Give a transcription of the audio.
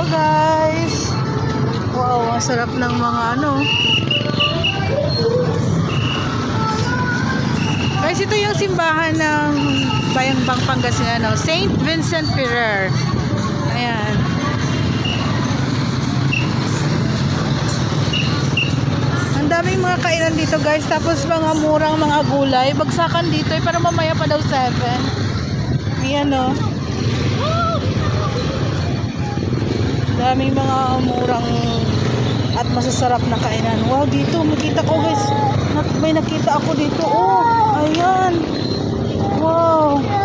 Hello guys. Wow, ang sarap ng mga Guys, ito yung simbahan ng Bayambang Pangasinan, Saint Vincent Ferrer. Ayan. Ang daming mga kainan dito guys, tapos mga murang mga gulay. Bagsakan dito para mamaya pa daw 7. Ayan daming mga murang at masasarap na kainan. Wow, dito makita ko guys. May nakita ako dito. Oh, ayan. Wow.